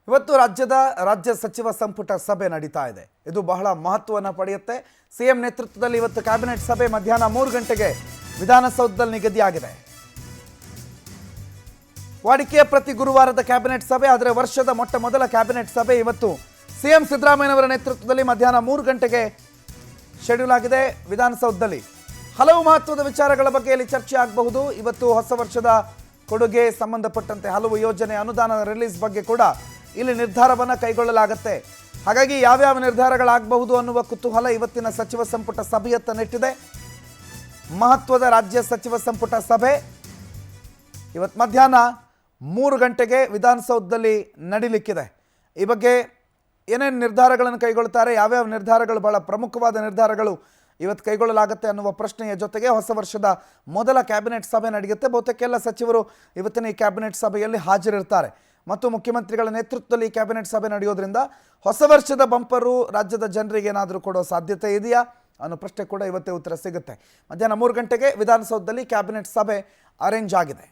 ಇವತ್ತು ರಾಜ್ಯ ಸಚಿವ ಸಂಪುಟ ಸಭೆ ನಡೀತಾ ಇದೆ. ಇದು ಬಹಳ ಮಹತ್ವವನ್ನು ಪಡೆಯುತ್ತೆ. ಸಿಎಂ ನೇತೃತ್ವದಲ್ಲಿ ಇವತ್ತು ಕ್ಯಾಬಿನೆಟ್ ಸಭೆ ಮಧ್ಯಾಹ್ನ 3 ಗಂಟೆಗೆ ವಿಧಾನಸೌಧದಲ್ಲಿ ನಿಗದಿಯಾಗಿದೆ. ವಾಡಿಕೆಯ ಪ್ರತಿ ಗುರುವಾರದ ಕ್ಯಾಬಿನೆಟ್ ಸಭೆ, ಆದರೆ ವರ್ಷದ ಮೊದಲ ಕ್ಯಾಬಿನೆಟ್ ಸಭೆ ಇವತ್ತು ಸಿಎಂ ಸಿದ್ದರಾಮಯ್ಯನವರ ನೇತೃತ್ವದಲ್ಲಿ ಮಧ್ಯಾಹ್ನ 3 ಗಂಟೆಗೆ ಶೆಡ್ಯೂಲ್ ಆಗಿದೆ. ವಿಧಾನಸೌಧದಲ್ಲಿ ಹಲವು ಮಹತ್ವದ ವಿಚಾರಗಳ ಬಗ್ಗೆ ಇಲ್ಲಿ ಚರ್ಚೆ ಆಗಬಹುದು. ಇವತ್ತು ಹೊಸ ವರ್ಷದ ಕೊಡುಗೆ ಸಂಬಂಧಪಟ್ಟಂತೆ ಹಲವು ಯೋಜನೆ ಅನುದಾನ ರಿಲೀಸ್ ಬಗ್ಗೆ ಕೂಡ ಇಲ್ಲಿ ನಿರ್ಧಾರವನ್ನು ಕೈಗೊಳ್ಳಲಾಗುತ್ತೆ. ಹಾಗಾಗಿ ಯಾವ್ಯಾವ ನಿರ್ಧಾರಗಳಾಗಬಹುದು ಅನ್ನುವ ಕುತೂಹಲ ಇವತ್ತಿನ ಸಚಿವ ಸಂಪುಟ ಸಭೆಯತ್ತ ನೆಟ್ಟಿದೆ. ಮಹತ್ವದ ರಾಜ್ಯ ಸಚಿವ ಸಂಪುಟ ಸಭೆ ಇವತ್ತು ಮಧ್ಯಾಹ್ನ 3 ಗಂಟೆಗೆ ವಿಧಾನಸೌಧದಲ್ಲಿ ನಡೀಲಿಕ್ಕಿದೆ. ಈ ಬಗ್ಗೆ ಏನೇನು ನಿರ್ಧಾರಗಳನ್ನು ಕೈಗೊಳ್ಳುತ್ತಾರೆ, ಯಾವ್ಯಾವ ನಿರ್ಧಾರಗಳು ಬಹಳ ಪ್ರಮುಖವಾದ ನಿರ್ಧಾರಗಳು ಇವತ್ತು ಕೈಗೊಳ್ಳಲಾಗುತ್ತೆ ಅನ್ನುವ ಪ್ರಶ್ನೆಯ ಜೊತೆಗೆ ಹೊಸ ವರ್ಷದ ಮೊದಲ ಕ್ಯಾಬಿನೆಟ್ ಸಭೆ ನಡೆಯುತ್ತೆ. ಬಹುತೇಕ ಎಲ್ಲ ಸಚಿವರು ಇವತ್ತಿನ ಈ ಕ್ಯಾಬಿನೆಟ್ ಸಭೆಯಲ್ಲಿ ಹಾಜರಿರ್ತಾರೆ ಮತ್ತು ಮುಖ್ಯಮಂತ್ರಿಗಳ ನೇತೃತ್ವದಲ್ಲಿ ಈ ಕ್ಯಾಬಿನೆಟ್ ಸಭೆ ನಡೆಯೋದ್ರಿಂದ ಹೊಸ ವರ್ಷದ ಬಂಪರು ರಾಜ್ಯದ ಜನರಿಗೆ ಏನಾದರೂ ಕೊಡೋ ಸಾಧ್ಯತೆ ಇದೆಯಾ ಅನ್ನೋ ಪ್ರಶ್ನೆ ಕೂಡ ಇವತ್ತೇ ಉತ್ತರ ಸಿಗುತ್ತೆ. ಮಧ್ಯಾಹ್ನ 3 ಗಂಟೆಗೆ ವಿಧಾನಸೌಧದಲ್ಲಿ ಕ್ಯಾಬಿನೆಟ್ ಸಭೆ ಅರೇಂಜ್ ಆಗಿದೆ.